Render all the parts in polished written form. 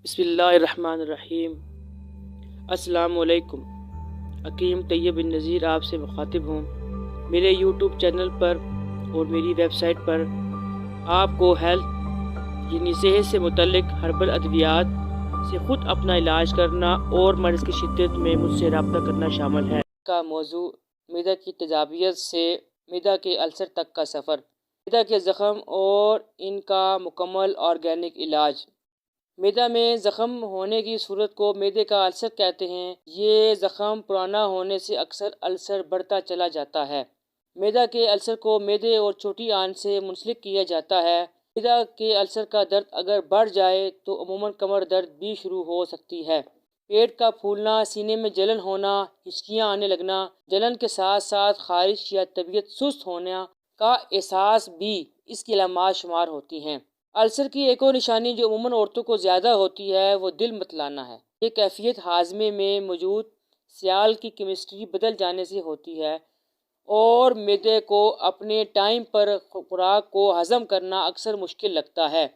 بسم اللہ الرحمن الرحیم۔ السلام علیکم۔ حکیم طیب النذیر آپ سے مخاطب ہوں۔ میرے یوٹیوب چینل پر اور میری ویب سائٹ پر آپ کو ہیلتھ یعنی صحت سے متعلق ہربل ادویات سے خود اپنا علاج کرنا اور مرض کی شدت میں مجھ سے رابطہ کرنا شامل ہے۔ کا موضوع معدہ کی تیزابیت سے معدہ کے السر تک کا سفر، معدہ کے زخم اور ان کا مکمل آرگینک علاج۔ معدہ میں زخم ہونے کی صورت کو معدے کا السر کہتے ہیں۔ یہ زخم پرانا ہونے سے اکثر السر بڑھتا چلا جاتا ہے۔ معدہ کے السر کو معدے اور چھوٹی آنت سے منسلک کیا جاتا ہے۔ معدہ کے السر کا درد اگر بڑھ جائے تو عموماً کمر درد بھی شروع ہو سکتی ہے۔ پیٹ کا پھولنا، سینے میں جلن ہونا، ہچکیاں آنے لگنا، جلن کے ساتھ ساتھ خارش یا طبیعت سست ہونا کا احساس بھی اس کی علامات شمار ہوتی ہیں۔ السر کی ایک اور نشانی جو عموماً عورتوں کو زیادہ ہوتی ہے وہ دل متلانا ہے۔ یہ کیفیت ہاضمے میں موجود سیال کی کیمسٹری بدل جانے سے ہوتی ہے اور معدے کو اپنے ٹائم پر خوراک کو ہضم کرنا اکثر مشکل لگتا ہے۔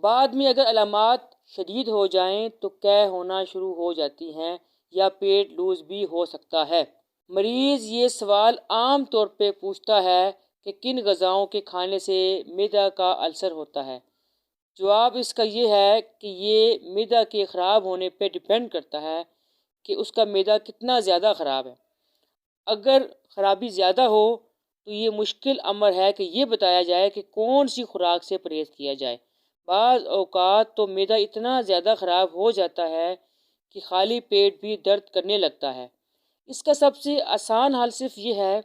بعد میں اگر علامات شدید ہو جائیں تو قے ہونا شروع ہو جاتی ہیں یا پیٹ لوز بھی ہو سکتا ہے۔ مریض یہ سوال عام طور پہ پوچھتا ہے کہ کن غذاؤں کے کھانے سے معدہ کا السر ہوتا ہے۔ جواب اس کا یہ ہے کہ یہ معدہ کے خراب ہونے پہ ڈیپینڈ کرتا ہے کہ اس کا معدہ کتنا زیادہ خراب ہے۔ اگر خرابی زیادہ ہو تو یہ مشکل امر ہے کہ یہ بتایا جائے کہ کون سی خوراک سے پرہیز کیا جائے۔ بعض اوقات تو معدہ اتنا زیادہ خراب ہو جاتا ہے کہ خالی پیٹ بھی درد کرنے لگتا ہے۔ اس کا سب سے آسان حل صرف یہ ہے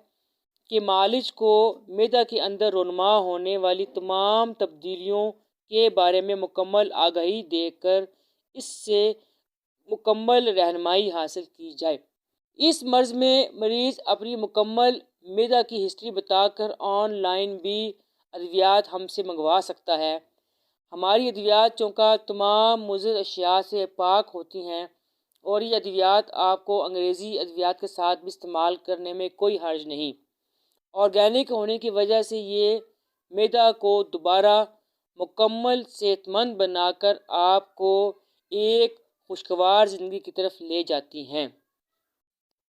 کہ معالج کو معدہ کے اندر رونما ہونے والی تمام تبدیلیوں کے بارے میں مکمل آگاہی دے کر اس سے مکمل رہنمائی حاصل کی جائے۔ اس مرض میں مریض اپنی مکمل معدہ کی ہسٹری بتا کر آن لائن بھی ادویات ہم سے منگوا سکتا ہے۔ ہماری ادویات چونکہ تمام مضر اشیاء سے پاک ہوتی ہیں اور یہ ادویات آپ کو انگریزی ادویات کے ساتھ بھی استعمال کرنے میں کوئی حرج نہیں۔ آرگینک ہونے کی وجہ سے یہ معدہ کو دوبارہ مکمل صحت مند بنا کر آپ کو ایک خوشگوار زندگی کی طرف لے جاتی ہیں۔